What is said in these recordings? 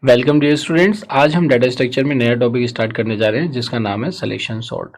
Welcome dear students. आज हम data structure में नया टॉपिक स्टार्ट करने जा रहे हैं जिसका नाम है सिलेक्शन सॉर्ट।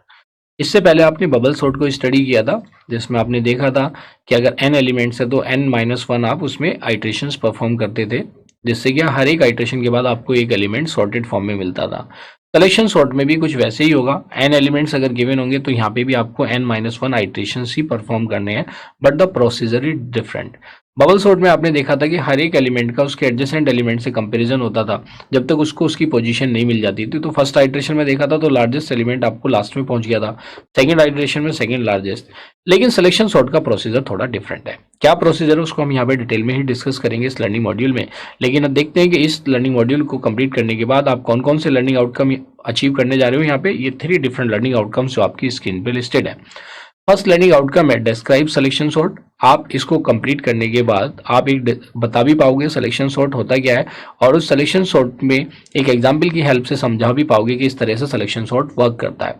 इससे पहले आपने बबल सॉर्ट को स्टडी किया था जिसमें आपने देखा था कि अगर n एलिमेंट्स है तो n-1 आप उसमें आइट्रेशंस परफॉर्म करते थे, जिससे कि हर एक आइट्रेशन के बाद आपको एक एलिमेंट सॉर्टेड फॉर्म में मिलता था। सिलेक्शन सॉर्ट में भी कुछ वैसे ही होगा। n एलिमेंट्स अगर गिवन होंगे तो यहाँ पे भी आपको n-1 आइट्रेशंस ही परफॉर्म करने हैं, but the procedure is different. Bubble sort में आपने देखा था कि हर एक एलिमेंट का उसके एडजेसेंट एलिमेंट से कंपैरिजन होता था जब तक उसको उसकी पोजीशन नहीं मिल जाती थी। तो फर्स्ट आइट्रेशन में देखा था तो लार्जेस्ट एलिमेंट आपको लास्ट में पहुंच गया था, सेकंड आइट्रेशन में सेकंड लार्जेस्ट। लेकिन सिलेक्शन सॉर्ट का प्रोसीजर थोड़ा डिफरेंट है। क्या प्रोसीजर है उसको हम यहाँ पे डिटेल में ही डिस्कस करेंगे इस लर्निंग मॉड्यूल में। लेकिन अब देखते हैं कि इस लर्निंग मॉड्यूल को कंप्लीट करने के बाद आप कौन कौन से लर्निंग आउटकम अचीव करने जा रहे हो। यहाँ पे ये 3 डिफरेंट लर्निंग आउटकम्स जो आपकी स्क्रीन पे लिस्टेड है। फर्स्ट लर्निंग आउटकम है डिस्क्राइब सिलेक्शन सॉर्ट। आप इसको कंप्लीट करने के बाद आप एक बता भी पाओगे सिलेक्शन सॉर्ट होता क्या है, और उस सिलेक्शन सॉर्ट में एक एग्जांपल की हेल्प से समझा भी पाओगे कि इस तरह से सिलेक्शन सॉर्ट वर्क करता है।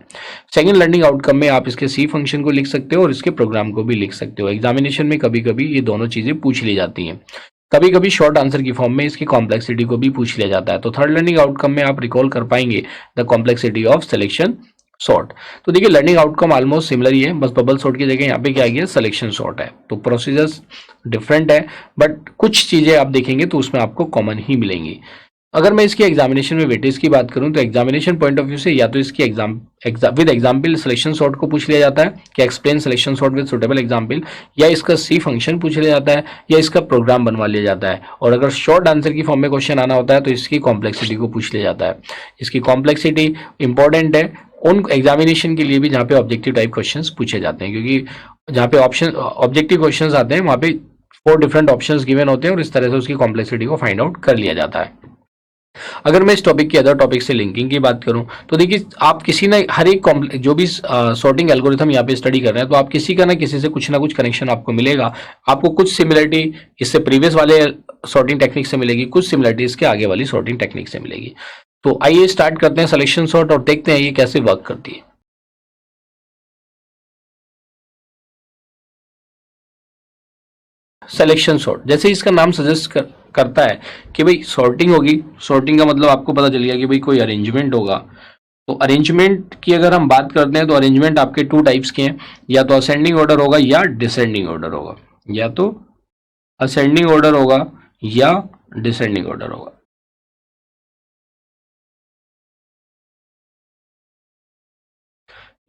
सेकंड लर्निंग आउटकम में आप इसके सी फंक्शन को लिख सकते हो और इसके प्रोग्राम को भी लिख सकते हो। एग्जामिनेशन में कभी कभी ये दोनों चीजें पूछ ली जाती हैं, कभी कभी शॉर्ट आंसर की फॉर्म में इसकी कॉम्प्लेक्सिटी को भी पूछ लिया जाता है। तो थर्ड लर्निंग आउटकम में आप रिकॉल कर पाएंगे the complexity of selection sort. तो देखिए लर्निंग आउटकम ऑलमोस्ट सिमिलर ही है, बस बबल सॉर्ट की जगह यहाँ पे क्या आ गया सिलेक्शन सॉर्ट है। तो प्रोसीजर्स डिफरेंट है, बट कुछ चीजें आप देखेंगे तो उसमें आपको कॉमन ही मिलेंगी। अगर मैं इसकी एग्जामिनेशन में वेटेज की बात करूं तो एग्जामिनेशन पॉइंट ऑफ व्यू से या तो इसकी विद एग्जाम्पल सिलेक्शन सॉर्ट को पूछ लिया जाता है कि explain selection sort with suitable example, या इसका सी फंक्शन पूछ लिया जाता है, या इसका प्रोग्राम बनवा लिया जाता है। और अगर शॉर्ट आंसर की फॉर्म में क्वेश्चन आना होता है तो इसकी कॉम्प्लेक्सिटी को पूछ लिया जाता है। इसकी कॉम्प्लेक्सिटी इंपॉर्टेंट है उन एग्जामिनेशन के लिए भी जहाँ पे ऑब्जेक्टिव टाइप क्वेश्चंस पूछे जाते हैं, क्योंकि जहाँ पे ऑप्शन ऑब्जेक्टिव क्वेश्चंस आते हैं वहाँ पे 4 डिफरेंट ऑप्शंस गिवन होते हैं और इस तरह से उसकी कॉम्प्लेक्सिटी को फाइंड आउट कर लिया जाता है। अगर मैं इस टॉपिक की अदर टॉपिक से लिंकिंग की बात करूं तो देखिए आप किसी ना हर एक जो भी सॉर्टिंग एल्गोरिथम यहाँ पे स्टडी कर रहे हैं तो आप किसी का ना किसी से कुछ ना कुछ कनेक्शन आपको मिलेगा। आपको कुछ सिमिलरिटी इससे प्रीवियस वाले सॉर्टिंग टेक्निक से मिलेगी, कुछ सिमिलरिटी इसके आगे वाली सॉर्टिंग टेक्निक से मिलेगी। तो आइए स्टार्ट करते हैं सिलेक्शन सॉर्ट और देखते हैं ये कैसे वर्क करती है। सिलेक्शन सॉर्ट जैसे इसका नाम सजेस्ट करता है कि भाई सॉर्टिंग होगी। सॉर्टिंग का मतलब आपको पता चल गया कि भाई कोई अरेंजमेंट होगा। तो अरेंजमेंट की अगर हम बात करते हैं तो अरेंजमेंट आपके 2 टाइप्स के हैं, या तो असेंडिंग ऑर्डर होगा या डिसेंडिंग ऑर्डर होगा, या तो असेंडिंग ऑर्डर होगा या डिसेंडिंग ऑर्डर होगा।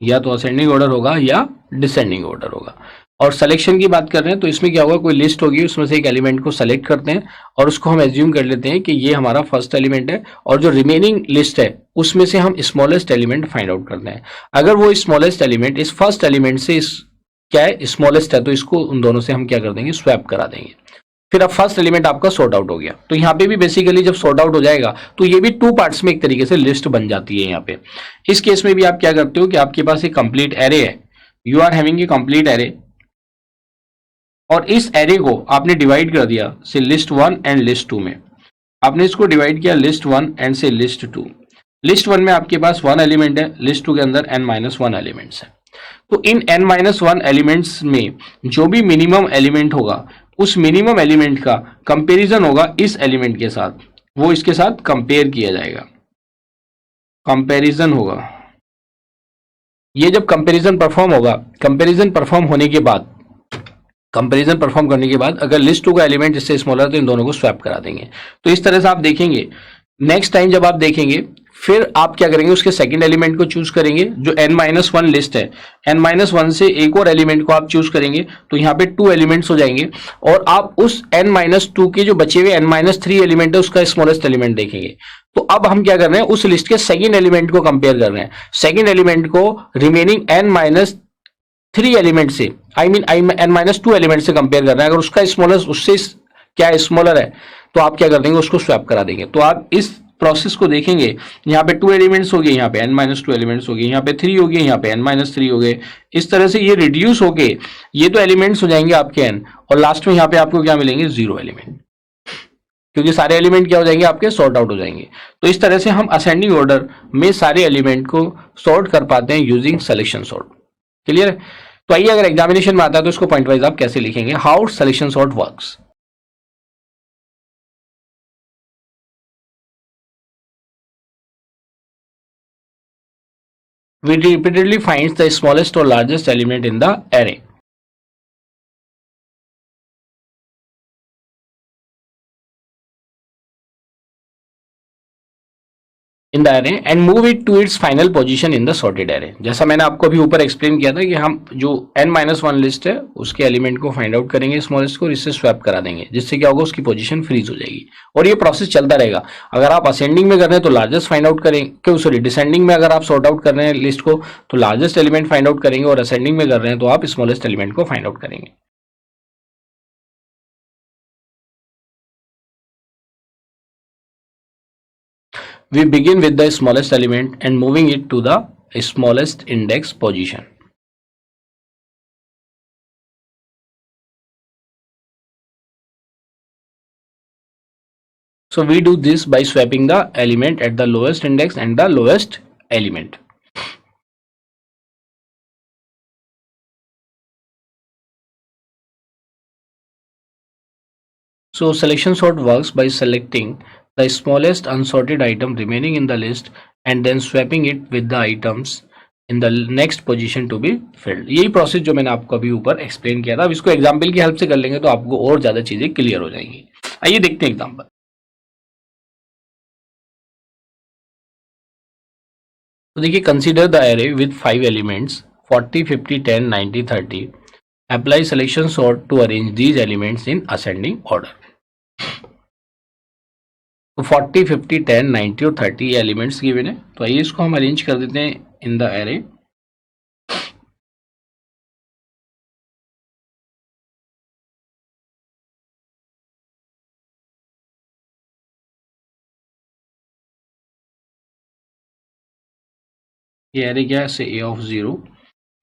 या तो असेंडिंग ऑर्डर होगा या डिसेंडिंग ऑर्डर होगा। और सिलेक्शन की बात कर रहे हैं तो इसमें क्या होगा, कोई लिस्ट होगी उसमें से एक एलिमेंट को सेलेक्ट करते हैं और उसको हम एज्यूम कर लेते हैं कि ये हमारा फर्स्ट एलिमेंट है, और जो रिमेनिंग लिस्ट है उसमें से हम स्मॉलेस्ट एलिमेंट फाइंड आउट करते हैं। अगर वो स्मॉलेस्ट एलिमेंट इस फर्स्ट एलिमेंट से क्या है स्मॉलेस्ट है तो इसको उन दोनों से हम क्या कर देंगे स्वैप करा देंगे। फिर अब फर्स्ट एलिमेंट आपका सॉर्ट आउट हो गया। तो यहाँ पे भी बेसिकली जब सॉर्ट आउट हो जाएगा तो ये भी 2 पार्ट्स में एक तरीके से लिस्ट बन जाती है। यहाँ पे इस केस में भी आप क्या करते हो कि आपके पास एक कंप्लीट एरे है, you are having a complete array, और इस एरे को आपने डिवाइड कर दिया से लिस्ट 1 एंड लिस्ट 2 में। आपने इसको डिवाइड किया लिस्ट 1 एंड से लिस्ट 2। लिस्ट 1 में आपके पास 1 एलिमेंट है, लिस्ट 2 के अंदर n-1 एलिमेंट्स है। तो इन n-1 एलिमेंट्स में जो भी मिनिमम एलिमेंट होगा उस मिनिमम एलिमेंट का कंपैरिजन होगा इस एलिमेंट के साथ, वो इसके साथ कंपेयर किया जाएगा, कंपैरिजन होगा। ये जब कंपैरिजन परफॉर्म होगा, कंपैरिजन परफॉर्म होने के बाद कंपैरिजन परफॉर्म करने के बाद अगर लिस्ट 2 का एलिमेंट जिससे स्मॉलर तो इन दोनों को स्वैप करा देंगे। तो इस तरह से आप देखेंगे नेक्स्ट टाइम जब आप देखेंगे फिर आप क्या करेंगे उसके सेकंड एलिमेंट को चूज करेंगे जो n-1 लिस्ट है, n-1 से एक और एलिमेंट को आप चूज करेंगे तो यहाँ पे 2 एलिमेंट्स हो जाएंगे, और आप उस n-2 के जो बचे हुए n-3 एलिमेंट है उसका स्मॉलेस्ट एलिमेंट देखेंगे। तो अब हम क्या कर रहे हैं उस लिस्ट के सेकंड एलिमेंट को कंपेयर कर रहे हैं, सेकंड एलिमेंट को रिमेनिंग n-3 एलिमेंट से n-2 एलिमेंट से कंपेयर कर रहे हैं। अगर उसका स्मॉलेस्ट उससे क्या स्मॉलर है तो आप क्या कर देंगे उसको स्वैप करा देंगे। तो आप इस प्रोसेस को देखेंगे, यहाँ पे 2 एलिमेंट्स हो गए, यहाँ पे n-2 एलिमेंट्स हो गए, यहाँ पे 3 हो गए, यहाँ पे n-3 हो गए। इस तरह से ये रिड्यूस होके ये तो एलिमेंट्स हो जाएंगे आपके n, और लास्ट में यहाँ पे आपको क्या मिलेंगे 0 एलिमेंट, क्योंकि सारे एलिमेंट क्या हो जाएंगे आपके सॉर्ट आउट हो जाएंगे। तो इस तरह से हम असेंडिंग ऑर्डर में सारे एलिमेंट को सॉर्ट कर पाते हैं यूजिंग सिलेक्शन सॉर्ट। क्लियर है? तो आइए अगर एग्जामिनेशन में आता है तो इसको पॉइंट वाइज आप कैसे लिखेंगे, how selection sort works. We repeatedly finds the smallest or largest element in the array. In the array and move it to its final position in the sorted array. जैसा मैंने आपको अभी ऊपर explain किया था कि हम जो n-1 लिस्ट है उसके एलिमेंट को फाइंड आउट करेंगे स्मॉलेस्ट को, इससे स्वैप करा देंगे, जिससे क्या होगा उसकी पोजीशन फ्रीज हो जाएगी और ये प्रोसेस चलता रहेगा। अगर आप असेंडिंग में कर रहे हैं तो लार्जेस्ट फाइंड आउट करेंगे, सॉरी डिसेंडिंग में अगर आप सॉर्ट आउट कर रहे हैं लिस्ट को तो लार्जेस्ट एलिमेंट फाइंड आउट करेंगे, और असेंडिंग में कर रहे हैं तो आप स्मॉलेस्ट एलिमेंट को फाइंड आउट करेंगे। We begin with the smallest element and moving it to the smallest index position. So we do this by swapping the element at the lowest index and the lowest element. So selection sort works by selecting the smallest unsorted item remaining in the list and then swapping it with the items in the next position to be filled. यही process जो मैंने आपको अभी ऊपर explain किया था, अब इसको एग्जाम्पल की हेल्प से कर लेंगे तो आपको और ज्यादा चीजें क्लियर हो जाएंगी। आइए देखते हैं एग्जाम्पल। तो देखिए, consider the array with 5 elements 40, 50, 10, 90, 30. Apply selection sort to arrange these elements in ascending order. तो 40, 50, 10, 90 और 30 एलिमेंट्स गिवन है, तो आइए इसको हम अरेंज कर देते हैं इन द एरे। ये एरे क्या है, say A of 0,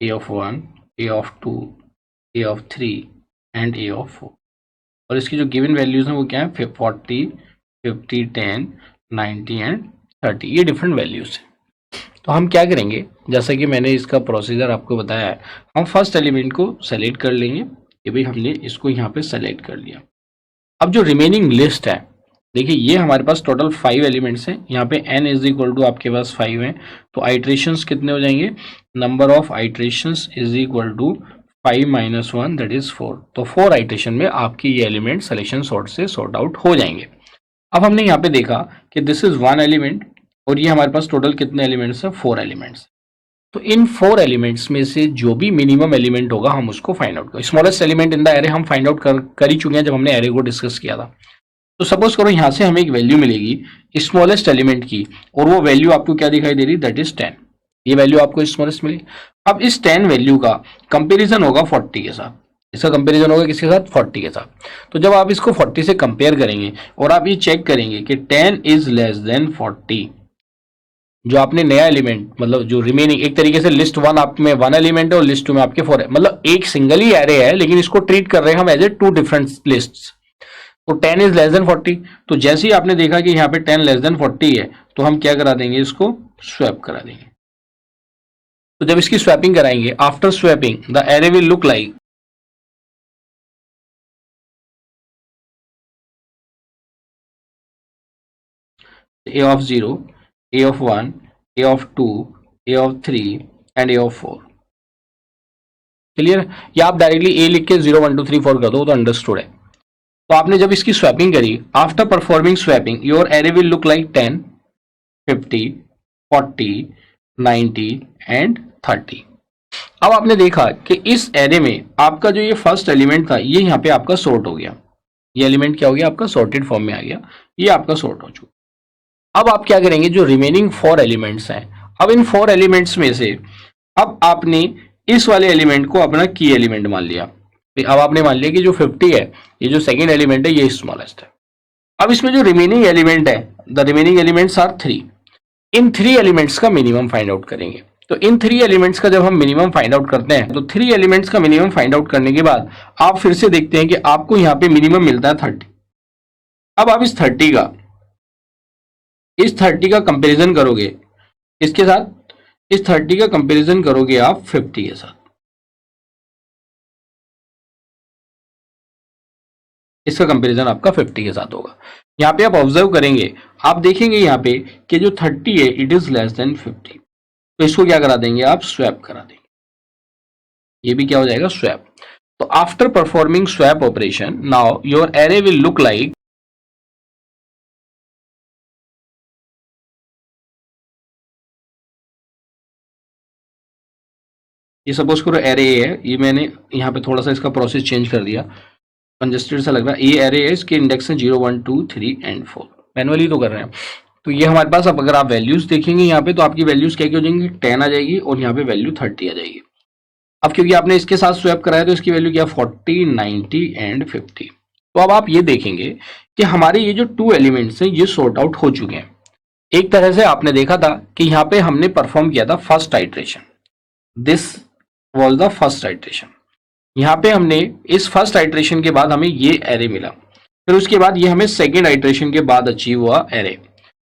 A of 1, A of 2, A of 3 and A of 4, और इसकी जो गिवन वैल्यूज हैं वो क्या है, 40, 50, 10, 90 एंड 30, ये डिफरेंट वैल्यूज हैं। तो हम क्या करेंगे, जैसा कि मैंने इसका प्रोसीजर आपको बताया है, हम फर्स्ट एलिमेंट को सेलेक्ट कर लेंगे कि भाई हमने इसको यहाँ पे सेलेक्ट कर लिया। अब जो रिमेनिंग लिस्ट है, देखिए ये हमारे पास टोटल 5 एलिमेंट्स हैं, यहाँ पे n इज इक्वल टू आपके पास 5 है, तो आइट्रेशंस कितने हो जाएंगे, number of iterations is equal to 5 minus 1 that is 4। तो 4 आइट्रेशन में आपकी ये एलिमेंट सिलेक्शन सॉर्ट से सॉर्ट आउट हो जाएंगे। अब हमने यहाँ पे देखा कि दिस इज 1 एलिमेंट और ये हमारे पास टोटल कितने एलिमेंट्स हैं, 4 एलिमेंट्स। तो इन 4 एलिमेंट्स में से जो भी मिनिमम एलिमेंट होगा हम उसको फाइंड आउट करें। Smallest element in the array हम फाइंड आउट कर ही चुके हैं जब हमने एरे को डिस्कस किया था। तो सपोज करो यहाँ से हमें एक वैल्यू मिलेगी स्मॉलेस्ट एलिमेंट की, और वो वैल्यू आपको क्या दिखाई दे रही, दैट इज 10। ये वैल्यू आपको स्मॉलेस्ट मिली। अब इस 10 वैल्यू का कंपेरिजन होगा 40 के साथ। इसका कंपेरिजन होगा किसके साथ, 40 के साथ। तो जब आप इसको 40 से कंपेयर करेंगे और आप ये चेक करेंगे कि 10 इज लेस देन 40, जो आपने नया एलिमेंट, मतलब जो रिमेनिंग, एक तरीके से लिस्ट 1 आप में 1 एलिमेंट है और लिस्ट 2 में आपके 4 है, मतलब एक सिंगल ही एरे है लेकिन इसको ट्रीट कर रहे हैं हम एज ए 2 डिफरेंट लिस्ट्स। तो 10 इज लेस देन 40, तो जैसे ही आपने देखा कि यहाँ पे 10 लेस देन 40 है तो हम क्या करा देंगे, इसको स्वैप करा देंगे। तो जब इसकी स्वैपिंग कराएंगे, after swapping the array will look like a of 0, a of 1, a of 2, a of 3 and a of 4। Clear, या आप डायरेक्टली a लिख के 0 1 2 3 4 कर दो तो अंडरस्टूड है। तो आपने जब इसकी स्वैपिंग करी, after performing swapping your array will look like 10, 50, 40, 90 and 30। अब आपने देखा कि इस एरे में आपका जो ये फर्स्ट एलिमेंट था ये यहाँ पे आपका सॉर्ट हो गया, ये एलिमेंट क्या हो गया आपका, सॉर्टेड फॉर्म में आ गया, ये आपका सॉर्ट हो चुका। अब आप क्या करेंगे, जो रिमेनिंग 4 एलिमेंट्स हैं, अब इन 4 एलिमेंट्स में से अब आपने इस वाले एलिमेंट को अपना की एलिमेंट मान लिया। अब आपने मान लिया कि जो 50 है, ये जो सेकंड एलिमेंट है ये स्मॉलेस्ट है। अब इसमें जो रिमेनिंग एलिमेंट है, द रिमेनिंग एलिमेंट्स आर 3। इन 3 एलिमेंट्स का मिनिमम फाइंड आउट करेंगे। तो इन 3 एलिमेंट्स का जब हम मिनिमम फाइंड आउट करते हैं, तो 3 एलिमेंट्स का मिनिमम फाइंड आउट करने के बाद आप फिर से देखते हैं कि आपको यहाँ पे मिनिमम मिलता है 30। अब आप इस 30 का कंपैरिजन करोगे इसके साथ, इस 30 का कंपैरिजन करोगे आप 50 के साथ, इसका कंपैरिजन आपका 50 के साथ होगा। यहाँ पे आप ऑब्जर्व करेंगे, आप देखेंगे यहाँ पे कि जो 30 है इट इज लेस देन 50। तो इसको क्या करा देंगे आप, स्वैप करा देंगे, ये भी क्या हो जाएगा, स्वैप। तो after performing swap operation now your array will look like, ये सपोज करो एरे है, ये मैंने यहाँ पे थोड़ा सा इसका प्रोसेस चेंज कर दिया, कंजेस्टेड सा लग रहा है, ये एरे है, इसके इंडेक्स है 0 1 2 3 एंड 4, मैनुअली तो कर रहे हैं। तो ये हमारे पास, अब अगर आप वैल्यूज देखेंगे यहाँ पे, तो आपकी वैल्यूज क्या हो जाएंगी, 10 आ जाएगी और यहाँ पे वैल्यू 30 आ जाएगी। अब क्योंकि आपने इसके साथ स्वैप कराया तो इसकी वैल्यू क्या, 40 90 एंड 50। तो अब आप ये देखेंगे कि हमारे ये जो 2 एलिमेंट्स हैं ये सॉर्ट आउट हो चुके हैं। एक तरह से आपने देखा था कि यहाँ पे हमने परफॉर्म किया था first iteration, this was the first iteration. यहाँ पे हमने इस फर्स्ट आइट्रेशन के बाद हमें ये एरे मिला, फिर उसके बाद ये हमें सेकेंड आइट्रेशन के बाद अचीव हुआ एरे।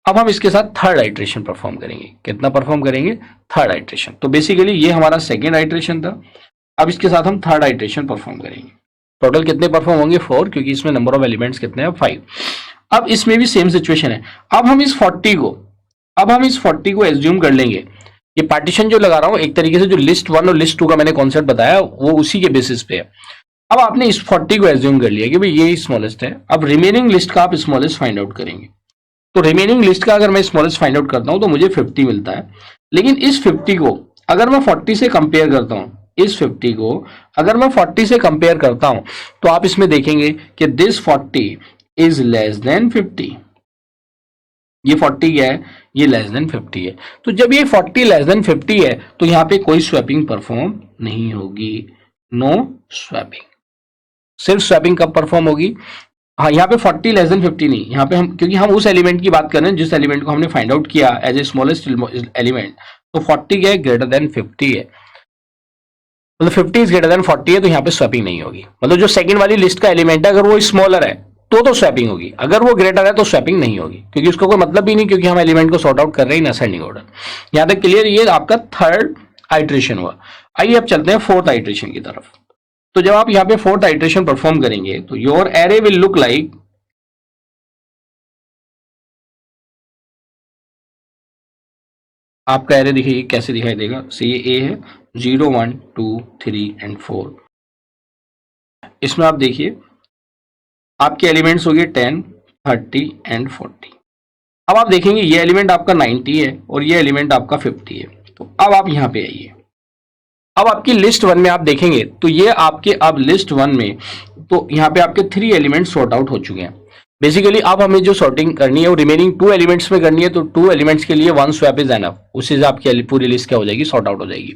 अब हम इसके साथ थर्ड आइट्रेशन परफॉर्म करेंगे, कितना परफॉर्म करेंगे, थर्ड आइट्रेशन। तो बेसिकली ये हमारा सेकेंड आइट्रेशन था, अब इसके साथ हम थर्ड आइट्रेशन परफॉर्म करेंगे। टोटल कितने परफॉर्म होंगे, 4, क्योंकि इसमें नंबर ऑफ एलिमेंट्स कितने हैं, 5। अब इसमें भी सेम सिचुएशन है। अब हम इस 40 को एज्यूम कर लेंगे, ये पार्टीशन जो लगा रहा हूं एक तरीके से जो लिस्ट 1 और लिस्ट 2 का मैंने कॉन्सेप्ट बताया वो उसी के बेसिस पे है। अब आपने इस 40 को एज्यूम कर लिया कि भाई ये स्मॉलेस्ट है, अब रिमेनिंग लिस्ट का आप स्मॉलेस्ट फाइंड आउट करेंगे। तो रिमेनिंग लिस्ट का अगर मैं स्मॉलेस्ट फाइंड आउट करता हूं तो मुझे 50 मिलता है, लेकिन इस 50 को अगर मैं 40 से कंपेयर करता हूं, इस 50 को अगर मैं 40 से कंपेयर करता हूं तो आप इसमें देखेंगे कि दिस 40 इज लेस देन 50। ये 40 क्या है, ये लेस देन 50 है। तो जब ये 40 लेस देन 50 है तो यहाँ पे कोई स्वैपिंग परफॉर्म नहीं होगी, नो स्वैपिंग। सिर्फ स्वैपिंग कब परफॉर्म होगी, हाँ यहाँ पे 40 लेस देन 50 नहीं, यहाँ पे हम क्योंकि हम उस एलिमेंट की बात कर रहे हैं जिस एलिमेंट को हमने फाइंड आउट किया एज ए स्मॉलेस्ट एलिमेंट, तो 40 क्या है, ग्रेटर देन 50 है, मतलब 50 इज ग्रेटर देन 40 है, तो यहाँ पे स्वैपिंग नहीं होगी। मतलब जो सेकंड वाली लिस्ट का एलिमेंट है अगर वो स्मॉलर है तो स्वैपिंग होगी, अगर वो ग्रेटर है तो स्वैपिंग नहीं होगी, क्योंकि उसका कोई मतलब भी नहीं, क्योंकि हम एलिमेंट को सॉर्ट आउट कर रहे हैं इन असेंडिंग ऑर्डर। यहाँ तक क्लियर, ये आपका थर्ड आइट्रेशन हुआ। आइए अब चलते हैं फोर्थ आइट्रेशन की तरफ। तो जब आप यहाँ पे फोर्थ आइट्रेशन परफॉर्म करेंगे तो your array will look like, आपका एरे देखिए कैसे दिखाई देगा। सी ए है 0 1 2 3 एंड 4। इसमें आप देखिए आपके एलिमेंट्स हो गए 10 30 एंड 40। अब आप देखेंगे ये एलिमेंट आपका 90 है और ये एलिमेंट आपका 50 है। तो अब आप यहाँ पे आइए, अब आपकी लिस्ट 1 में आप देखेंगे तो ये आपके अब लिस्ट 1 में, तो यहाँ पे आपके 3 एलिमेंट सॉर्ट आउट हो चुके हैं। बेसिकली अब हमें जो सॉर्टिंग करनी है वो रिमेनिंग 2 एलिमेंट्स में करनी है, तो 2 एलिमेंट्स के लिए 1 स्वैप इज एनफ, उससे से आपकी पूरी लिस्ट क्या हो जाएगी, सॉर्ट आउट हो जाएगी।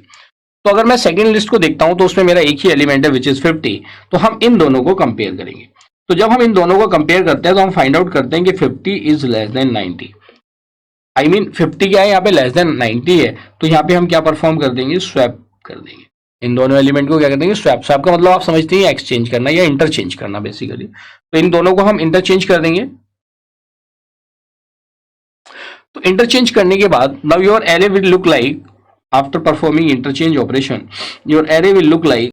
तो अगर मैं सेकंड लिस्ट को देखता हूं तो उसमें मेरा एक ही एलिमेंट है विच इज 50, तो हम इन दोनों को कंपेयर करेंगे। तो जब हम इन दोनों को कंपेयर करते हैं तो हम फाइंड आउट करते हैं कि 50 is less than 90, I mean 50 क्या है यहाँ पे, लेस देन 90 है। तो यहाँ पे हम क्या परफॉर्म कर देंगे, स्वैप कर देंगे, इन दोनों एलिमेंट को क्या कर देंगे, स्वैप। स्वैप का मतलब आप समझते हैं एक्सचेंज करना या इंटरचेंज करना बेसिकली, तो इन दोनों को हम इंटरचेंज कर देंगे। तो इंटरचेंज करने के बाद now your array will look like, after performing interchange operation your array will look like,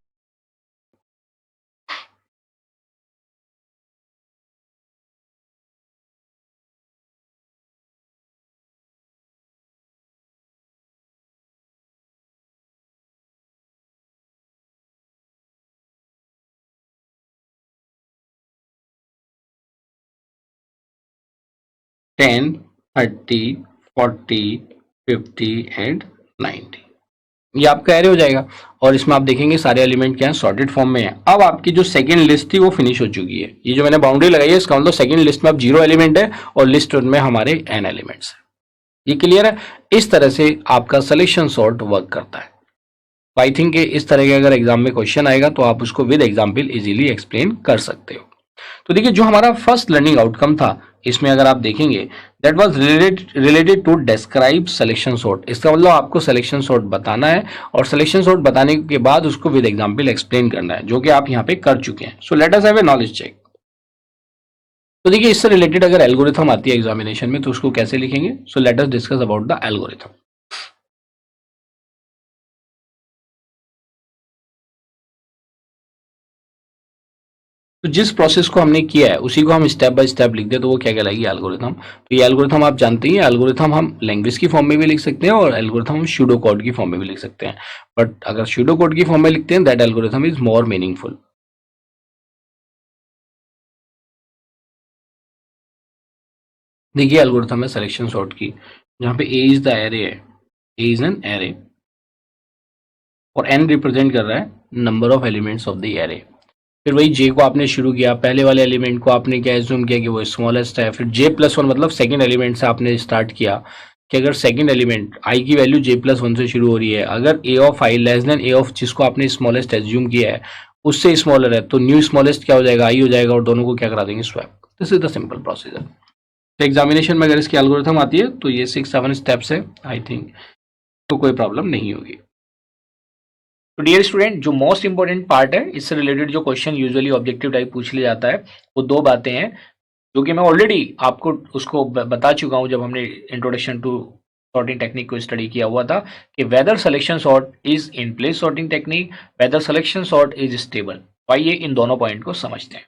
ten 30 40 50 and 90, ये आपका एरे हो जाएगा। और इसमें आप देखेंगे सारे एलिमेंट क्या है, सॉर्टेड फॉर्म में है। अब आपकी जो सेकंड लिस्ट थी वो फिनिश हो चुकी है, ये जो मैंने बाउंड्री लगाई है इसका मतलब सेकंड लिस्ट में अब 0 एलिमेंट है और लिस्ट में हमारे n एलिमेंट्स है। ये क्लियर है, इस तरह से आपका सिलेक्शन सॉर्ट वर्क करता है। तो आई थिंक इस तरह के अगर एग्जाम में क्वेश्चन आएगा तो आप उसको विद एग्जाम्पल इजीली एक्सप्लेन कर सकते हो। तो देखिए जो हमारा फर्स्ट लर्निंग आउटकम था इसमें अगर आप देखेंगे that was related to describe selection sort, इसका मतलब आपको सिलेक्शन सॉर्ट बताना है और सिलेक्शन सॉर्ट बताने के बाद उसको विद एग्जांपल एक्सप्लेन करना है, जो कि आप यहाँ पे कर चुके हैं। So let us have a knowledge check. तो देखिए इससे रिलेटेड अगर एल्गोरिथम आती है एग्जामिनेशन में तो उसको कैसे लिखेंगे, सो let us discuss about the algorithm. तो जिस प्रोसेस को हमने किया है उसी को हम स्टेप बाय स्टेप लिख दे तो वो क्या कहलाएगी, एल्गोरिथम। तो ये एल्गोरिथम आप जानते ही, एल्गोरिथम हम लैंग्वेज की फॉर्म में भी लिख सकते हैं और एल्गोरिथम हम सूडो कोड की फॉर्म में भी लिख सकते हैं। बट अगर सूडो कोड की फॉर्म में लिखते हैं that algorithm is more meaningful. देखिए एल्गोरिथम है सिलेक्शन सॉर्ट की, जहाँ पे ए इज द एरे है, ए इज एन एरे और एन रिप्रेजेंट कर रहा है number of elements of the array. फिर वही जे को आपने शुरू किया, पहले वाले एलिमेंट को आपने क्या एज्यूम किया कि वो स्मॉलेस्ट है, फिर जे प्लस वन मतलब सेकेंड एलिमेंट से आपने स्टार्ट किया कि अगर सेकेंड एलिमेंट आई की वैल्यू जे प्लस वन से शुरू हो रही है, अगर A of I less than A of जिसको आपने स्मॉलेस्ट एज्यूम किया है उससे स्मॉलर है, तो न्यू स्मॉलेस्ट क्या हो जाएगा, आई हो जाएगा और दोनों को क्या करा देंगे, swap. This is the simple procedure. तो एग्जामिनेशन में अगर इसकी एल्गोरिथम आती है तो ये 6-7 स्टेप्स है, आई थिंक तो कोई प्रॉब्लम नहीं होगी। तो डियर स्टूडेंट, जो मोस्ट इंपॉर्टेंट पार्ट है, इससे रिलेटेड जो क्वेश्चन यूजुअली ऑब्जेक्टिव टाइप पूछ लिया जाता है, वो दो बातें हैं जो कि मैं ऑलरेडी आपको उसको बता चुका हूं जब हमने इंट्रोडक्शन टू सॉर्टिंग टेक्निक को स्टडी किया हुआ था कि whether selection sort is in place sorting technique, whether selection sort is stable. आइए इन दोनों पॉइंट को समझते हैं।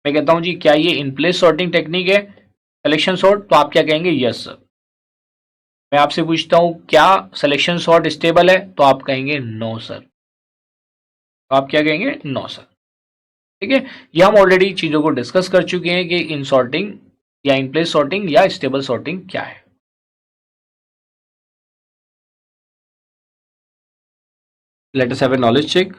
मैं कहता हूं जी क्या ये इन प्लेस सॉर्टिंग टेक्निक है सिलेक्शन सॉर्ट, तो आप क्या कहेंगे, यस सर। मैं आपसे पूछता हूं क्या सिलेक्शन सॉर्ट स्टेबल है, तो आप कहेंगे नो सर। तो आप क्या कहेंगे, नो सर। ठीक है, ये हम ऑलरेडी चीजों को डिस्कस कर चुके हैं कि इन सॉर्टिंग या इन प्लेस सॉर्टिंग या स्टेबल सॉर्टिंग क्या है। Late us have a knowledge check.